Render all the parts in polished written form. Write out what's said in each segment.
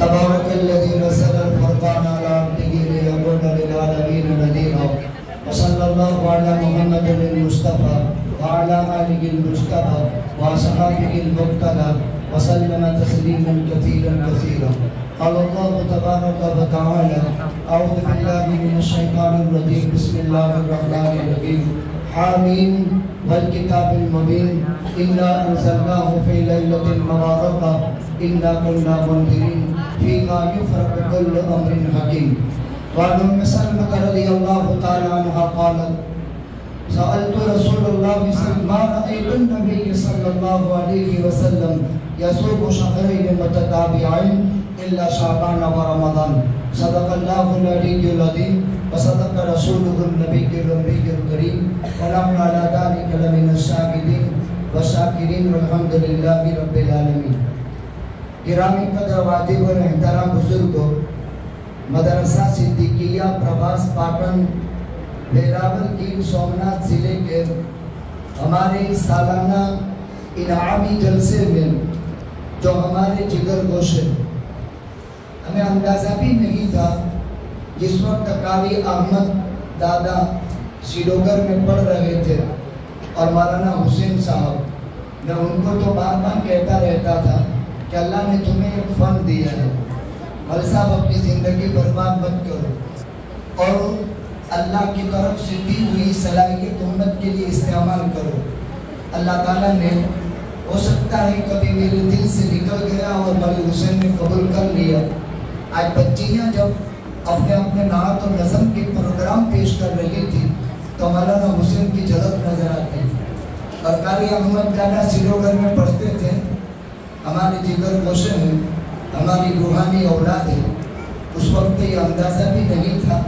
تبارك الذي نزل الفرقان على عبده ليكون للعالمين نذيرا وصلى الله على محمد المصطفى وعلى آله المجتبى وأصحابه المقتدى وسلم تسليما كثيرا كثيرا. قال الله تبارك وتعالى أعوذ بالله من الشيطان الرجيم بسم الله الرحمن الرحيم حامين والكتاب المبين إنا أنزلناه في ليلة مباركة إنا كنا منذرين فيها يفرق كل أمر حكيم. وعن أم سلمة رضي الله تعالى عنها قالت سألت رسول الله ما رأيت النبي صلى الله عليه وسلم يصوم شهرين متتابعين إلا شعبان ورمضان صدق الله العلي العظيم وصدق رسوله النبي الأمي الكريم ونحن على ذلك لمن الشاهدين والشاكرين والحمد لله رب العالمين. گرامی قدر واجب و احترام بزرگوں، مدرسہ صدیقیہ پربھاس پاٹن ویراول کی سومناتھ ضلع کے ہمارے سالانہ انعامی جلسے میں جو ہمارے جگر گوشے ہمیں اندازہ بھی نہیں تھا. جس وقت قاری احمد دادا سیڈوگر میں پڑھ رہے تھے اور مولانا حسین صاحب، میں ان کو تو بار بار کہتا رہتا تھا کہ اللہ نے تمہیں ایک فن دیا ہے، مول صاحب اپنی زندگی برباد مت کرو اور اللہ کی طرف سے دی ہوئی صلاحیت امت کے لیے استعمال کرو. اللہ تعالیٰ نے ہو سکتا ہے کبھی میرے دل سے نکل گیا اور مولانا حسین نے قبول کر لیا. آج بچیاں جب اپنے اپنے نعت اور نظم کے پروگرام پیش کر رہی تھی تو مولانا حسین کی جھلک نظر آتی اور قاری احمد دادا سیڈوگر میں پڑھتے تھے. ہمارے جگر گوشے ہیں، ہماری روحانی اولاد ہے. اس وقت یہ اندازہ بھی نہیں تھا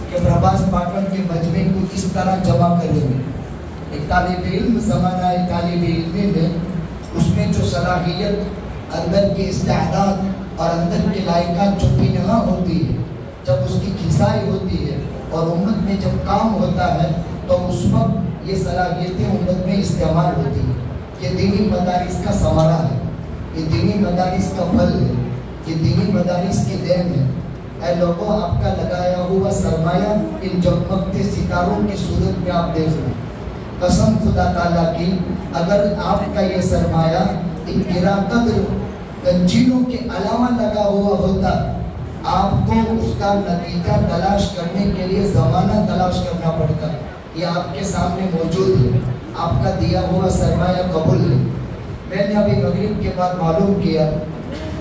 کہ پربھاس پاٹن کے مجمع کو کس طرح جمع کریں گے. ایک طالب علم زمانہ طالب علمی میں اس میں جو صلاحیت، اندر کی استعداد اور اندر کی لائقات جو پینہا ہوتی ہے، جب اس کی کھسائی ہوتی ہے اور امت میں جب کام ہوتا ہے تو اس وقت یہ صلاحیتیں امت میں استعمال ہوتی ہیں. یہ دینی مدارس کا ثمرہ ہے، یہ دینی مدارس کا پھل ہے، یہ دینی مدارس کی دین ہے. اے لوگوں، آپ کا لگایا ہوا سرمایہ ان جگمگتے ستاروں کی صورت میں آپ دیکھ لیں. قسم خدا تعالیٰ کی، اگر آپ کا یہ سرمایہ ان گرا قدر گنجینوں کے علاوہ لگا ہوا ہوتا، آپ کو اس کا نتیجہ تلاش کرنے کے لیے زمانہ تلاش کرنا پڑتا. یہ آپ کے سامنے موجود ہے، آپ کا دیا ہوا سرمایہ قبول ہے. میں نے ابھی مغرب کے بعد معلوم کیا،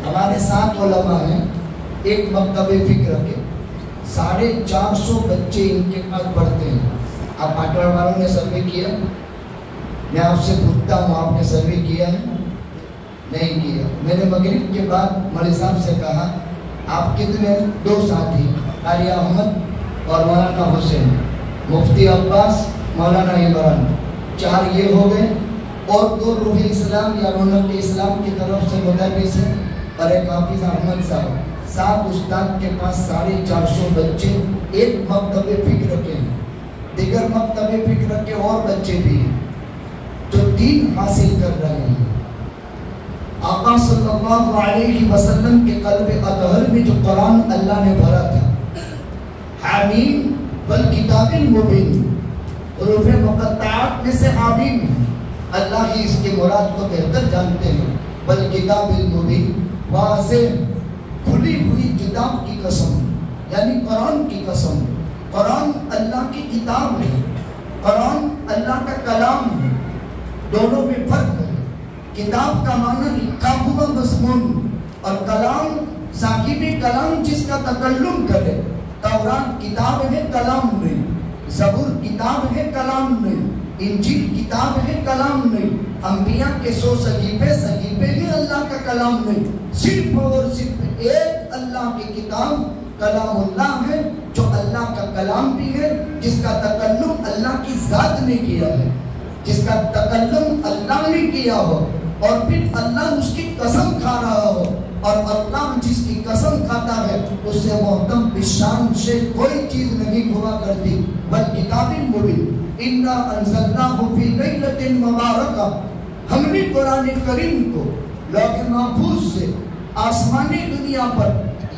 ہمارے 7 علماء ہیں ایک مکتب فکر کے، 450 بچے ان کے پاس پڑھتے ہیں. آپ پاٹن والوں نے سروے کیا؟ میں آپ سے پوچھتا ہوں، آپ نے سروے کیا ہے؟ نہیں کیا. میں نے مغرب کے بعد مولوی صاحب سے کہا آپ کتنے؟ 2 ساتھی، قاری احمد اور مولانا حسین، مفتی عباس، مولانا عمران، 4 یہ ہو گئے اور 2 روح اسلام یا رونق اسلام کی طرف سے مدرس ہیں اور ایک حافظ احمد صاحب. 7 استاد کے پاس 450 بچے ایک مکتب فکر کے ہیں. دیگر مکتب فکر کے اور بچے بھی ہیں جو دین حاصل کر رہے ہیں. آقا صلی اللہ علیہ وسلم کے قلب اطہر میں جو قرآن اللہ نے بھرا تھا، حامیم والکتاب المبین، حروف مقطعات میں سے حامیم، اللہ ہی اس کے مراد کو بہتر جانتے ہیں. والکتاب المبین، واضح کھلی ہوئی کتاب کی قسم، یعنی قرآن کی قسم. قرآن اللہ کی کتاب ہے، قرآن اللہ کا کلام ہے. دونوں میں فرق ہے. کتاب کا معنی لکھا ہوا مضمون اور کلام صاحب کلام جس کا تکلم کرے. تورات کتاب ہے، کلام نہیں. زبور کتاب ہے، کلام نہیں. انجیل کتاب ہے، کلام نہیں. انبیاء کے 100 صحیفے ہی اللہ کا کلام نہیں. صرف اور صرف ایک اللہ کی کتاب کلام اللہ ہے، جو اللہ کا کلام بھی ہے، جس کا تکلم اللہ کی ذات نے کیا ہے، جس کا تکلم اللہ نے کیا ہو اور پھر اللہ اس کی قسم کھا رہا ہو، اور اللہ جس کی قسم کھاتا ہے اس سے محتم بشان سے کوئی چیز نہیں ہوا کرتی. والکتاب المبین انا انزلناہ فی لیلۃ مبارکہ، ہم نے قرآن کریم کو لوح محفوظ سے آسمانی دنیا پر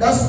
10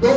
2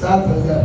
7,000।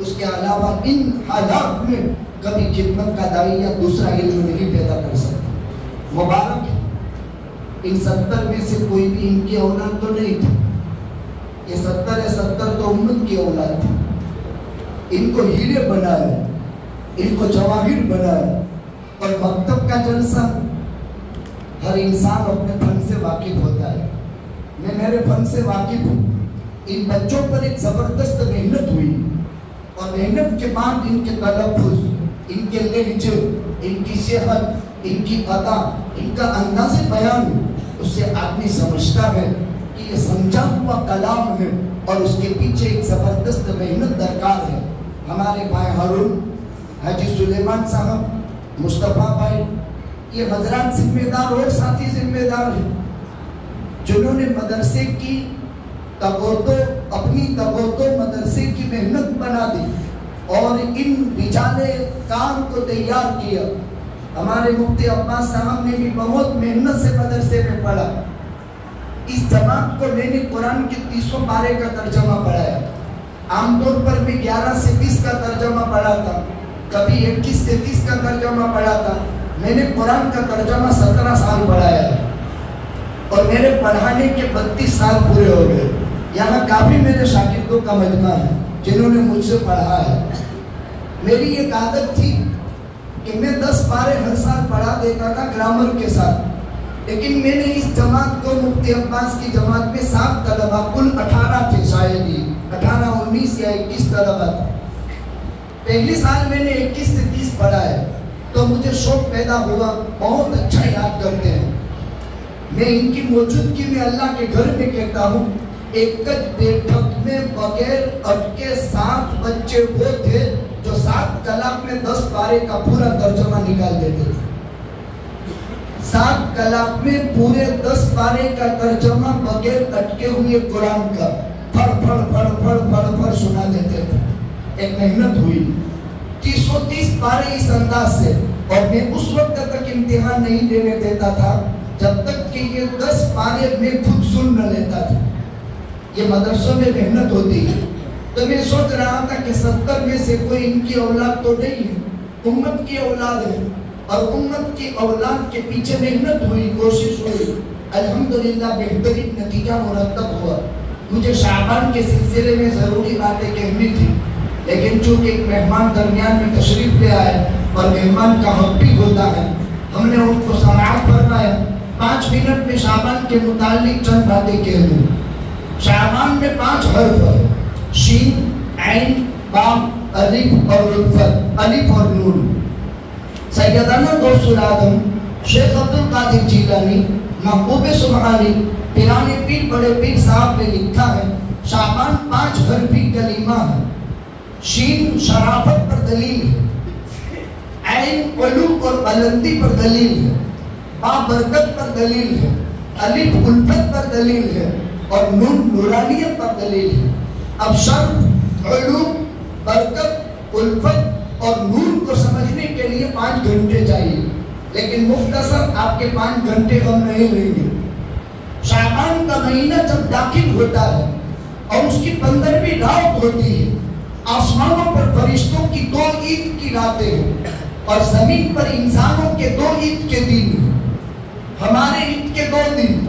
اس کے علاوہ ان حالات میں کبھی خدمت کا داعی یا دوسرا علم نہیں پیدا کر سکتا۔ مبارک ان 70 میں سے کوئی بھی ان کی اولاد تو نہیں تھی، یہ 70 تو امت کی اولاد تھی۔ ان کو ہیرے بنائے، ان کو جواہر بنائے، اور مکتب کا جلسہ ہر انسان اپنے فن سے واقف ہوتا ہے، میں میرے فن سے واقف ہوں۔ ان بچوں پر ایک زبردست محنت ہوئی، اور محنت کے بعد ان کے تلفظ، ان کے لہجے، ان کی صحت، ان کی ادا، ان کا انداز بیان، اس سے آدمی سمجھتا ہے کہ یہ سمجھا ہوا کلام ہے اور اس کے پیچھے ایک زبردست محنت درکار ہے۔ ہمارے بھائی ہارون، حاجی سلیمان صاحب، مصطفیٰ بھائی، یہ حضرات ذمہ دار اور ساتھی ذمہ دار ہیں جنہوں نے مدرسے کی اپنی تگوتو مدرسے کی محنت بنا دی اور ان رجال کام کو تیار کیا۔ ہمارے مفتی عباس صاحب نے بھی بہت محنت سے مدرسے میں پڑھا۔ اس جماعت کو میں نے قرآن کے 30 پارے کا ترجمہ پڑھایا۔ عام طور پر میں 11 سے 20 کا ترجمہ پڑھا تھا، کبھی 21 سے 30 کا ترجمہ پڑھا تھا۔ میں نے قرآن کا ترجمہ 17 سال پڑھایا ہے، اور میرے پڑھانے کے 32 سال پورے ہو گئے۔ یہاں کافی میرے شاگردوں کا مجمع ہے جنہوں نے مجھ سے پڑھا ہے۔ میری ایک عادت تھی کہ میں 10 پارے ہر سال پڑھا دیتا تھا گرامر کے ساتھ، لیکن میں نے اس جماعت کو، مفتی عباس کی جماعت میں 7 طلبہ، کل 18 تھے، شاید ہی 18 19 یا 21 طلبہ تھے۔ پہلی سال میں نے 21 سے 30 پڑھا ہے، تو مجھے شوق پیدا ہوا، بہت اچھا یاد کرتے ہیں۔ میں ان کی موجودگی میں اللہ کے گھر میں کہتا ہوں، ایک بیٹھک میں بغیر اٹکے 7 بچے وہ تھے جو 7 کلام میں 10 پارے کا پورا ترجمہ نکال دیتے تھے۔ 7 کلام میں پورے 10 پارے کا ترجمہ بغیر اٹکے ہوئے قرآن کا پھڑ پھڑ پھڑ پھڑ پھڑ پھڑ سنا دیتے تھے۔ ایک محنت ہوئی، 330 پارے اس انداز سے، اور میں اس وقت تک امتحان نہیں دینے دیتا تھا جب تک کہ یہ 10 پارے میں خود سن نہ لیتا تھا۔ یہ مدرسوں میں محنت ہوتی ہے۔ تو میں سوچ رہا تھا کہ 70 میں سے کوئی ان کی اولاد تو نہیں ہے، امت کی اولاد ہے، اور امت کی اولاد کے پیچھے محنت ہوئی، کوشش ہوئی، الحمدللہ بہترین نتیجہ مرتب ہوا۔ مجھے شعبان کے سلسلے میں ضروری باتیں کہنی تھی، لیکن چونکہ ایک مہمان درمیان میں تشریف لے آئے اور مہمان کا حق بھی ہوتا ہے، ہم نے ان کو سماعت فرمایا۔ 5 منٹ میں شعبان کے متعلق چند باتیں کہہ دوں۔ شعبان میں 5 حرف ہے، شین، عین، بام، الف اور الفت، الف اور نون۔ سیدنا غوث العظم شیخ عبدالقادر جیلانی محبوب سبحانی پیران پیر بڑے پیر صاحب نے لکھا ہے، شعبان 5 حرفی کلمہ ہے۔ شین شرافت پر دلیل ہے، عین علو اور بلندی پر دلیل ہے، با برکت پر دلیل ہے، الف الفت پر دلیل ہے، اور نون نورانیت پر دلیل ہے۔ اب شرف، علوم، برکت، الفت اور نور کو سمجھنے کے لیے 5 گھنٹے چاہیے، لیکن مختصر آپ کے 5 گھنٹے ہم نہیں لیں گے۔ شعبان کا مہینہ جب داخل ہوتا ہے اور اس کی 15ویں رات ہوتی ہے، آسمانوں پر فرشتوں کی 2 عید کی راتیں ہیں، اور زمین پر انسانوں کے 2 عید کے دن ہیں۔ ہمارے عید کے 2 دن،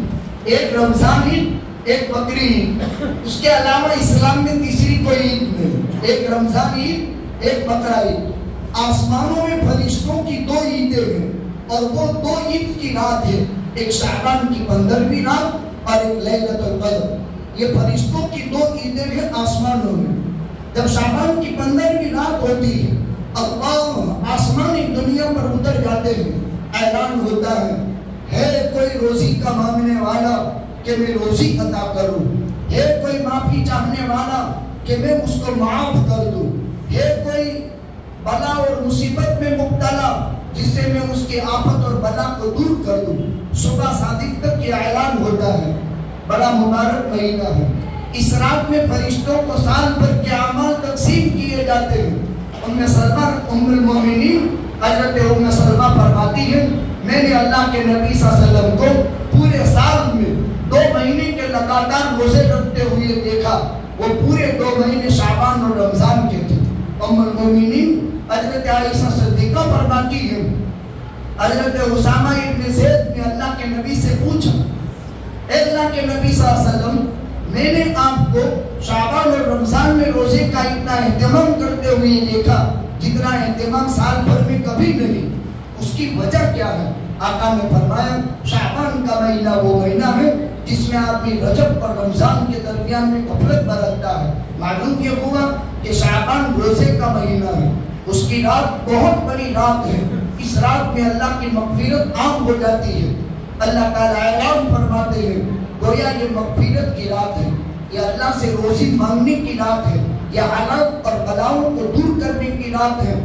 ایک رمضان عید، ایک بقری عید، اس کے علاوہ اسلام میں تیسری کوئی عید نہیں، ایک رمضان عید، ایک بقرہ عید۔ آسمانوں میں فرشتوں کی 2 عیدیں ہیں، اور وہ 2 عید کی رات ہے، ایک شعبان کی 15ویں رات اور ایک لیلۃ القدر۔ یہ فرشتوں کی 2 عیدیں ہیں آسمانوں میں۔ جب شعبان کی 15ویں رات ہوتی ہے، اللہ آسمانی دنیا پر اتر جاتے ہیں، اعلان ہوتا ہے کوئی روزی کا مانگنے والا کہ میں روزی عطا کروں، ہے کوئی معافی چاہنے والا کہ میں اس کو معاف کر دوں، ہے کوئی بلا اور مصیبت میں مبتلا جس سے میں اس کی آفت اور بلا کو دور کر دوں۔ صبح صادق تک یہ اعلان ہوتا ہے، بڑا مبارک مہینہ ہے۔ اس رات میں فرشتوں کو سال بھر کے اعمال تقسیم کیے جاتے ہیں۔ ام سلمہ ام المومنین حضرت ام سلمہ فرماتی ہے، میں نے اللہ کے نبی صلی اللہ علیہ وسلم کو پورے سال میں 2 مہینے کے لگاتار روزے رکھتے ہوئے دیکھا، وہ پورے 2 مہینے شعبان اور رمضان کے تھے۔ ام المومنین حضرت عائشہ صدیقہ فرماتی ہے حضرت اسامہ ابن زید نے اللہ کے نبی سے پوچھا، اے اللہ کے نبی صلی اللہ علیہ وسلم، میں نے آپ کو شعبان اور رمضان میں روزے کا اتنا اہتمام کرتے ہوئے دیکھا جتنا اہتمام سال بھر میں کبھی نہیں، اس کی وجہ کیا ہے؟ آقا نے فرمایا شعبان کا مہینہ وہ مہینہ ہے جس میں آدمی رجب اور رمضان کے درمیان میں غفلت برتتا ہے۔ معلوم یہ ہوا کہ شعبان روزے کا مہینہ ہے، اس کی رات بہت بڑی رات ہے، اس رات میں اللہ کی مغفرت عام ہو جاتی ہے۔ اللہ تعالیٰ اعلان فرماتے ہیں گویا یہ مغفرت کی رات ہے، یہ اللہ سے روزی مانگنے کی رات ہے، یہ حالات اور بلاؤں کو دور کرنے کی رات ہے۔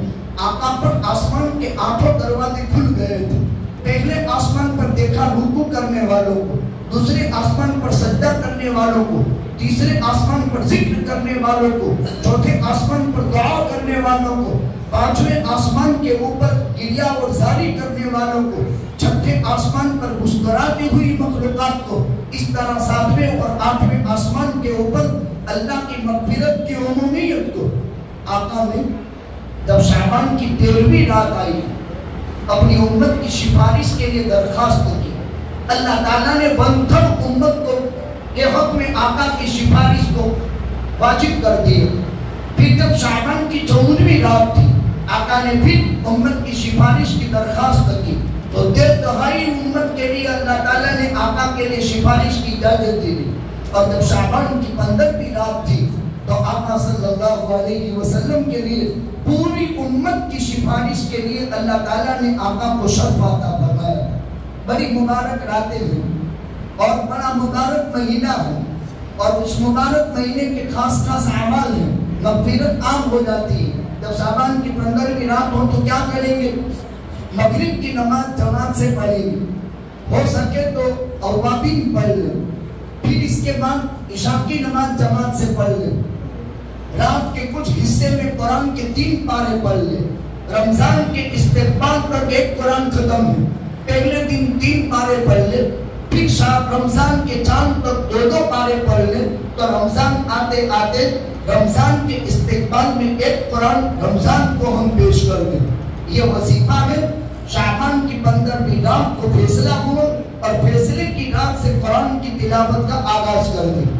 آقا پر آسمان کے آٹھوں دروازے کھل گئے تھے۔ پہلے آسمان پر دیکھا رکوع کرنے والوں کو، دوسرے آسمان پر سجدہ کرنے والوں کو، تیسرے آسمان پر ذکر کرنے والوں کو، چوتھے آسمان پر دعا کرنے والوں کو، پانچویں آسمان کے اوپر گریہ اور زاری کرنے والوں کو، چھٹے آسمان پر مسکراتی ہوئی مخلوقات کو، اس طرح ساتویں اور آٹھویں آسمان کے اوپر اللہ کی مغفرت کی عمومیت کو۔ آقا نے جب شعبان کی 13ویں رات آئی اپنی امت کی سفارش کے لیے درخواست کی، اللہ تعالیٰ نے بنتھم امت کو کے حق میں آقا کی سفارش کو واجب کر دیا۔ پھر جب شعبان کی 14ویں رات تھی آقا نے پھر امت کی سفارش کی درخواست کی تو 1.5 امت کے لیے اللہ تعالیٰ نے آقا کے لیے سفارش کی اجازت دی۔ اور جب شعبان کی 15ویں رات تھی تو آقا صلی اللہ علیہ وسلم کے لیے پوری امت کی سفارش کے لیے اللہ تعالیٰ نے آقا کو شرف عطا فرمایا۔ بڑی مبارک راتیں ہیں اور بڑا مبارک مہینہ ہے، اور اس مبارک مہینے کے خاص خاص اعمال ہیں، مغفرت عام ہو جاتی ہے۔ جب شعبان کی 15ویں رات ہو تو کیا کریں گے؟ مغرب کی نماز جماعت سے پڑھیں گے، ہو سکے تو اوابین پڑھ لیں، پھر اس کے بعد عشاء کی نماز جماعت سے پڑھ لیں، رات کے کچھ حصے میں قرآن کے 3 پارے پڑھ لیں۔ رمضان کے استقبال تک ایک قرآن ختم ہے، پہلے دن 3 پارے پڑھ لیں، پھر رمضان کے چاند تک 2 پارے پڑھ لیں، تو رمضان آتے آتے رمضان کے استقبال میں ایک قرآن رمضان کو ہم پیش کر دیں۔ یہ وظیفہ ہے۔ شعبان کی 15ویں رات کو فیصلہ ہوا اور فیصلے کی رات سے قرآن کی تلاوت کا آغاز کر دیں۔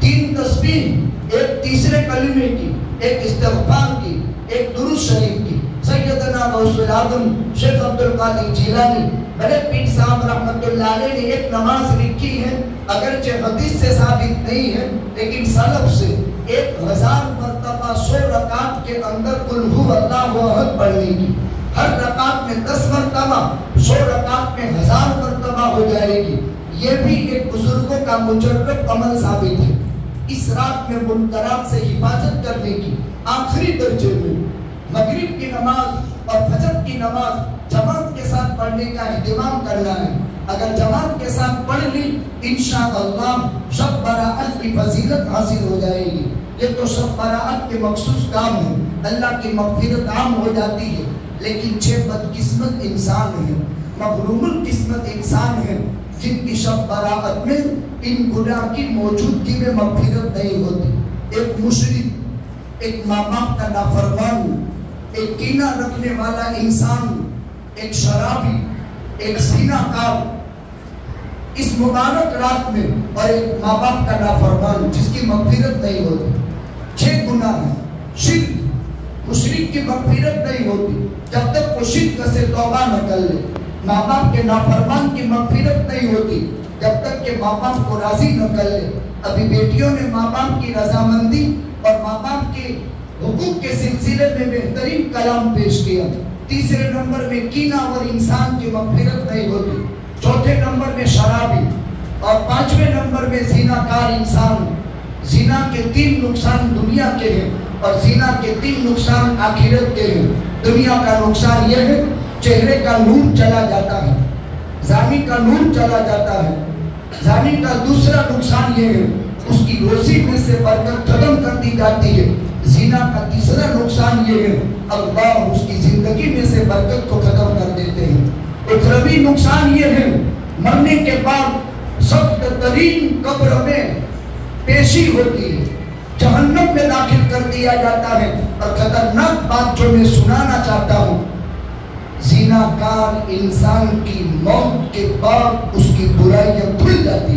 3 تسبیح، ایک تیسرے کلمے کی، ایک استغفار کی، ایک درود شریف کی۔ سیدنا غوث العظم شیخ عبدالقادر جیلانی بڑے پیر صاحب رحمت اللہ علیہ نے ایک نماز لکھی ہے، اگرچہ حدیث سے ثابت نہیں ہے لیکن سلف سے 1000 مرتبہ 100 رکعت کے اندر قل هو اللہ احد پڑھنے کی، ہر رکعت میں 10 مرتبہ، 100 رکعت میں 1000 مرتبہ ہو جائے گی۔ یہ بھی ایک بزرگوں کا مجرب عمل ثابت ہے۔ اس رات میں منکرات سے حفاظت کرنے کی آخری درجے میں مغرب کی نماز اور فجر کی نماز جماعت کے ساتھ پڑھنے کا اہتمام کرنا ہے۔ اگر جماعت کے ساتھ پڑھ لی انشاءاللہ شب برات کی فضیلت حاصل ہو جائے گی۔ یہ تو شب برات کے مخصوص کام ہے، اللہ کی مغفرت عام ہو جاتی ہے، لیکن 6 بدقسمت انسان ہیں، محروم القسمت انسان ہیں جن کی شب برات میں ان گناہ کی موجودگی میں مغفرت نہیں ہوتی۔ ایک مشرک، ایک ماں باپ کا نافرمان، ایک کینہ رکھنے والا انسان، ایک شرابی، ایک زنا کار، اس مبارک رات میں، اور ایک ماں باپ کا نافرمان جس کی مغفرت نہیں ہوتی۔ 6 گناہ ہیں۔ شرک، مشرک کی مغفرت نہیں ہوتی جب تک وہ شرک سے توبہ نہ کر لے۔ ماں باپ کے نافرمان کی مغفرت نہیں ہوتی جب تک کہ ماں باپ کو راضی نہ کر لے۔ ابھی بیٹیوں نے ماں باپ کی رضامندی اور ماں باپ کے حقوق کے سلسلے میں بہترین کلام پیش کیا۔ تیسرے نمبر میں کینہ اور انسان کی مغفرت نہیں ہوتی، چوتھے نمبر میں شرابی، اور 5ویں نمبر میں زنا کار انسان۔ زنا کے 3 نقصان دنیا کے ہیں اور زنا کے 3 نقصان آخرت کے ہیں۔ دنیا کا نقصان یہ ہے چہرے کا نور چلا جاتا ہے، زانی کا نور چلا جاتا ہے۔ زانی کا دوسرا نقصان یہ ہے اس کی روزی میں سے برکت ختم کر دی جاتی ہے۔ زنا کا تیسرا نقصان یہ ہے اللہ اس کی زندگی میں سے برکت کو ختم کر دیتے ہیں۔ اخروی نقصان یہ ہے مرنے کے بعد سخت ترین قبر میں پیشی ہوتی ہے، جہنم میں داخل کر دیا جاتا ہے۔ اور خطرناک بات جو میں سنانا چاہتا ہوں، زیناکار انسان کی موت کے بعد اس کی برائیاں کھل جاتی،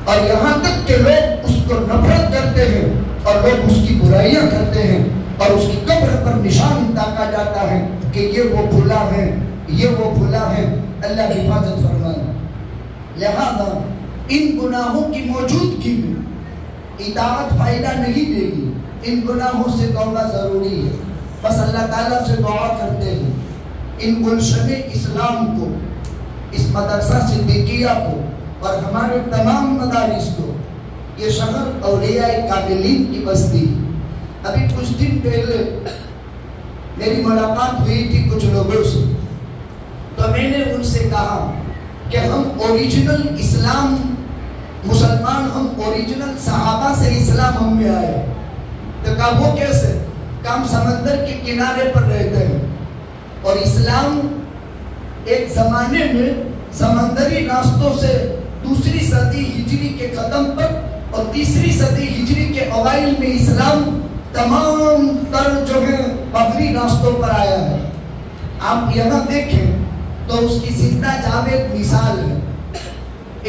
اور یہاں تک کہ لوگ اس کو نفرت کرتے ہیں اور لوگ اس کی برائیاں کرتے ہیں، اور اس کی قبر پر نشان تاکا جاتا ہے کہ یہ وہ بھولا ہے، یہ وہ بھولا ہے۔ اللہ حفاظت فرمائے۔ لہذا ان گناہوں کی موجودگی میں اطاعت فائدہ نہیں دے گی، ان گناہوں سے توبہ ضروری ہے۔ بس اللہ تعالیٰ سے دعا کرتے ہیں ان گلشن اسلام کو، اس مدرسہ صدیقیہ کو اور ہمارے تمام مدارس کو، یہ شہر اولیاء کاملین کی بستی۔ ابھی کچھ دن پہلے میری ملاقات ہوئی تھی کچھ لوگوں سے، تو میں نے ان سے کہا کہ ہم اوریجنل اسلام مسلمان، ہم اوریجنل صحابہ سے اسلام ہم میں آئے۔ تو کہا وہ کیسے؟ کہ ہم سمندر کے کنارے پر رہتے ہیں، اور اسلام ایک زمانے میں سمندری راستوں سے دوسری صدی ہجری کے ختم پر اور تیسری صدی ہجری کے اوائل میں اسلام تمام تر جو ہے بحری راستوں پر آیا ہے۔ آپ یہاں دیکھیں تو اس کی زندہ جاوید مثال ہے۔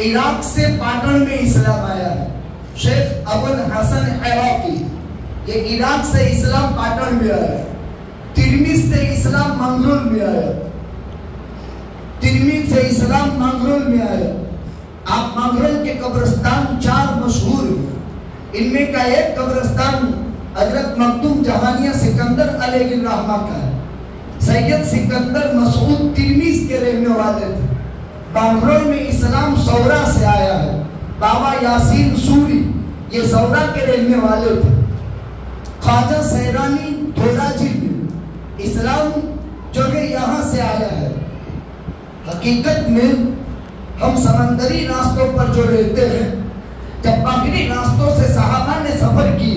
عراق سے پاٹن میں اسلام آیا ہے، شیخ ابو الحسن عراقی، یہ عراق سے اسلام پاٹن میں آیا، ترمیز سے اسلام منگرول میں آیا، ترمیز سے اسلام منگرول میں آیا۔ آپ منگرول کے قبرستان 4 مشہور ہیں، ان میں کا ایک قبرستان حضرت مخدوم جہانیہ سکندر علیہ الرحمہ کا ہے۔ سید سکندر مسعود ترمیز کے رہنے والے تھے۔ منگرول میں اسلام سورا سے آیا ہے۔ بابا یاسین سوری یہ سورا کے رہنے والے تھے۔ خواجہ سیرانی دھوراجی میں اسلام جو ہے یہاں سے آیا ہے۔ حقیقت میں ہم سمندری راستوں پر جو رہتے ہیں، جب باہری راستوں سے صحابہ نے سفر کی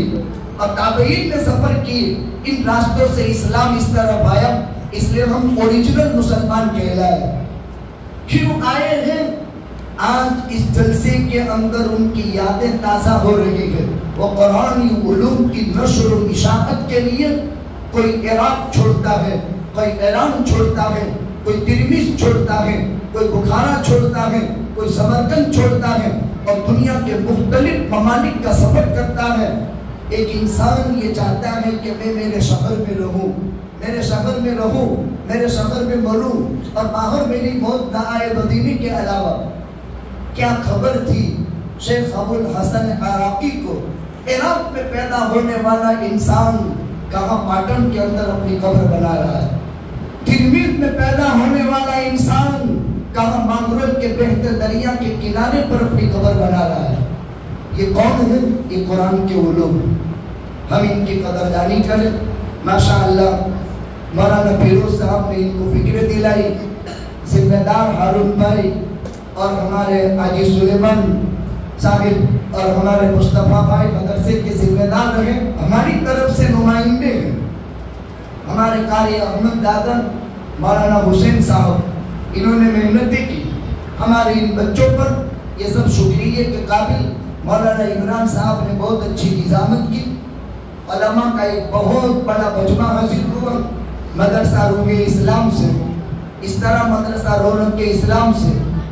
اور تابعین نے سفر کی، ان راستوں سے اسلام اس طرف آیا، اس لیے ہم اوریجنل مسلمان کہلائے۔ کیوں آئے ہیں؟ آج اس جلسے کے اندر ان کی یادیں تازہ ہو رہی ہے۔ وہ قرآنی علوم کی نشر و اشاعت کے لیے کوئی عراق چھوڑتا ہے، کوئی ایران چھوڑتا ہے، کوئی ترمیز چھوڑتا ہے، کوئی بخارا چھوڑتا ہے، کوئی سمرقند چھوڑتا ہے، اور دنیا کے مختلف ممالک کا سفر کرتا ہے۔ ایک انسان یہ چاہتا ہے کہ میں میرے شہر میں رہوں، میرے شہر میں رہوں، میرے شہر میں مروں، اور باہر میری موت نہ آئے مدینے کے علاوہ۔ کیا خبر تھی شیخ ابو الحسن عراقی کو عراق میں پیدا ہونے والا انسان کہاں پاٹن کے اندر اپنی قبر بنا رہا ہے، ترمیز میں پیدا ہونے والا انسان کہاں منگرول کے بہتے دریا کے کنارے پر اپنی قبر بنا رہا ہے۔ یہ کون ہے؟ یہ قرآن کے علوم ہیں، ہم ان کی قدردانی کریں۔ ماشاءاللہ مولانا فیروز صاحب نے ان کو فکر دلائی، ذمہ دار ہارون بھائی اور ہمارے حاجی سلیمان صاحب اور ہمارے مصطفیٰ بھائی مدرسے کے ذمہ دار رہے، ہماری طرف سے نمائندے ہیں۔ ہمارے قاری احمد دادا مولانا حسین صاحب، انہوں نے محنتیں کی ہمارے ان بچوں پر، یہ سب شکریہ کے قابل۔ مولانا عمران صاحب نے بہت اچھی نظامت کی، علماء کا ایک بہت بڑا مجمع حاصل ہوا مدرسہ روح اسلام سے، اس طرح مدرسہ رونق کے اسلام سے،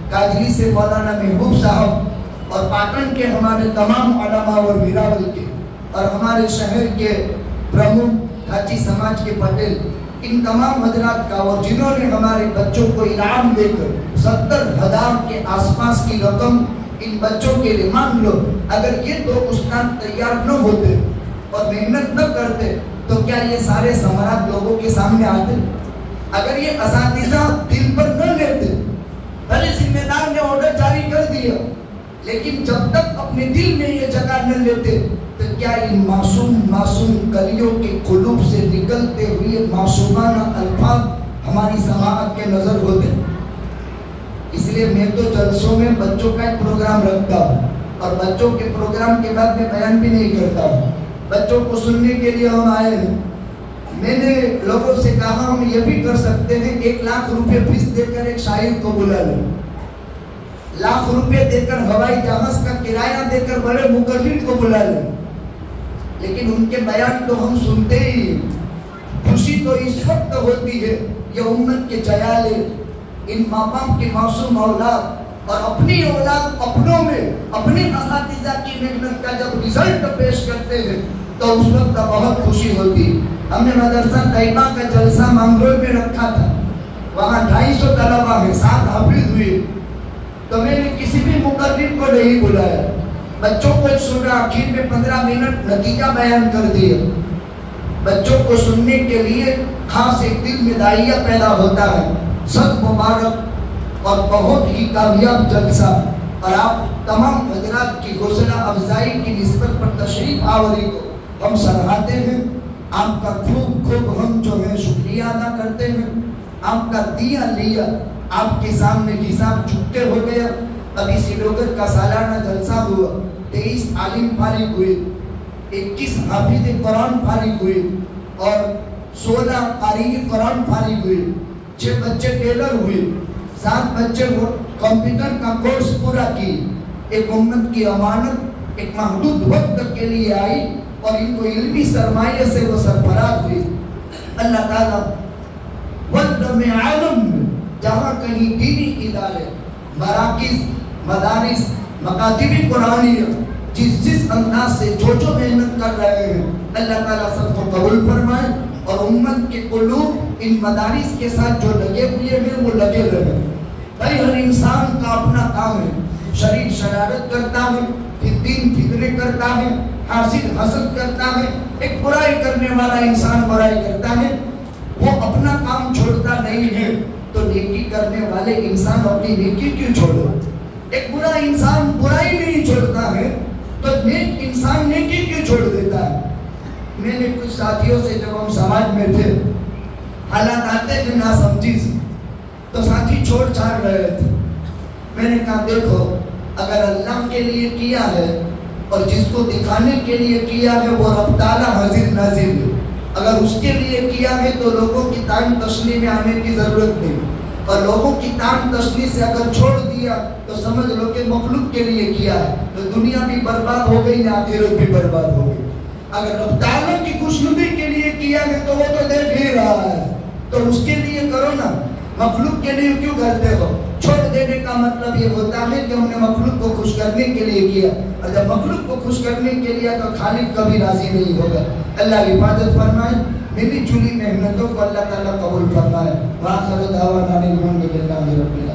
کاجلی سے مولانا محبوب صاحب، اور پاٹن کے ہمارے تمام علماء اور بیراول کے، اور ہمارے شہر کے پرمکھ حاجی سماج کے پٹیل، ان تمام حضرات کا، اور جنہوں نے ہمارے بچوں کو انعام دے کر 70,000 کے آس پاس کی رقم ان بچوں کے لیے مان لو۔ اگر یہ 2 استاد تیار نہ ہوتے اور محنت نہ کرتے تو کیا یہ سارے ثمرات لوگوں کے سامنے آتے؟ اگر یہ اساتذہ دل پر نہ لیتے، بھلے ذمہ دار نے آرڈر جاری کر دیا، لیکن جب تک اپنے دل میں یہ جگہ نہ لیتے تو کیا ان معصوم کلیوں کے قلوب سے نکلتے ہوئے معصومانہ الفاظ ہماری سماعت کے نظر ہوتے؟ اس لیے میں تو جلسوں میں بچوں کا ایک پروگرام رکھتا ہوں، اور بچوں کے پروگرام کے بعد میں بیان بھی نہیں کرتا ہوں، بچوں کو سننے کے لیے ہم آئے ہیں۔ میں نے لوگوں سے کہا ہم یہ بھی کر سکتے ہیں 1 لاکھ روپے فیس دے کر ایک شاعر کو بلا لیں، لاکھ روپے دے کر ہوائی جہاز کا کرایہ دے کر بڑے مقرر کو بلا لیں، لیکن ان کے بیان تو ہم سنتے ہی ہیں۔ خوشی تو اس وقت ہوتی ہے یہ امت کے جیالے، ان ماں باپ کے معصوم اولاد اور اپنی اولاد اپنوں میں اپنے اساتذہ کی محنت کا جب رزلٹ پیش کرتے ہیں تو اس وقت بہت خوشی ہوتی ہے۔ ہم نے مدرسہ طیبہ کا جلسہ مانگرول میں رکھا تھا، وہاں 250 طلبہ ہیں، 7 حافظ ہوئے، تو میں نے کسی بھی مقرر کو نہیں بلایا، بچوں کو سنا، آخر میں 15 منٹ نتیجہ بیان کر دیا۔ بچوں کو سننے کے لیے خاص ایک دل میں داعیہ پیدا ہوتا ہے۔ سب مبارک اور بہت ہی کامیاب جلسہ، اور آپ تمام حضرات کی حوصلہ افزائی کی نسبت پر تشریف آوری کو ہم سراہتے ہیں۔ آپ کا خوب ہم جو ہے شکریہ ادا کرتے ہیں۔ آپ کا دیا لیا آپ کے سامنے حساب چکتے ہو گیا۔ ابھی سیلوگر کا سالانہ جلسہ ہوا، 23 عالم فارغ ہوئے، 21 حافظ قرآن فارغ ہوئے اور 16 قاری قرآن فارغ ہوئے، 6 بچے ٹیلر ہوئے، 7 بچے کمپیوٹر کا کورس پورا کی۔ ایک امت کی امانت ایک محدود وقت کے لیے آئی اور ان کو علمی سرمایہ سے وہ سرفراز ہوئی۔ اللہ تعالیٰ ودم عالم میں جہاں کہیں دینی ادارے، مراکز، مدارس، مکاتب قرآنیہ جس انداز سے جو محنت کر رہے ہیں، اللہ تعالیٰ سب کو قبول فرمائے اور امت کے قلوب ان مدارس کے ساتھ جو لگے ہوئے ہیں وہ لگے رہے۔ بھائی ہر انسان کا اپنا کام ہے، شریر شرارت کرتا ہے، دین فتنے کرتا ہے، حاسد حسد کرتا ہے، ایک برائی کرنے والا انسان برائی کرتا ہے، وہ اپنا کام چھوڑتا نہیں ہے، تو نیکی کرنے والے انسان اپنی نیکی کیوں چھوڑو؟ ایک برا انسان برائی نہیں چھوڑتا ہے تو نیک انسان نیکی کیوں چھوڑ دیتا ہے؟ میں نے کچھ ساتھیوں سے جب ہم سماج میں تھے، حالات آتے تھے ناسمجھی سے، تو ساتھی چھوڑ چھاڑ رہے تھے۔ میں نے کہا دیکھو، اگر اللہ کے لیے کیا ہے اور جس کو دکھانے کے لیے کیا ہے وہ رب تعالیٰ حاضر ناظر ہے۔ اگر اس کے لیے کیا ہے تو لوگوں کی تعین تشنی میں آنے کی ضرورت نہیں، اور لوگوں کی تعین تشنی سے اگر چھوڑ دیا تو سمجھ لو کہ مخلوق کے لیے کیا ہے، تو دنیا بھی برباد ہو گئی، آخرت بھی برباد ہو گئی۔ اگر رب تعالیٰ کی خوشنودی کے لیے کیا ہے تو وہ تو دیکھ ہی رہا ہے، تو اس کے لیے کرو نا، مخلوق کے لیے کیوں کرتے ہو؟ چھوڑ دینے کا مطلب یہ ہوتا ہے کہ ہم نے مخلوق کو خوش کرنے کے لیے کیا، اور جب مخلوق کو خوش کرنے کے لیے تو خالق کبھی راضی نہیں ہوگا۔ اللہ حفاظت فرمائے، ملی جلی محنتوں کو اللہ تعالیٰ قبول فرمائے۔ وآخر دعوانا الحمد للہ رب العالمین۔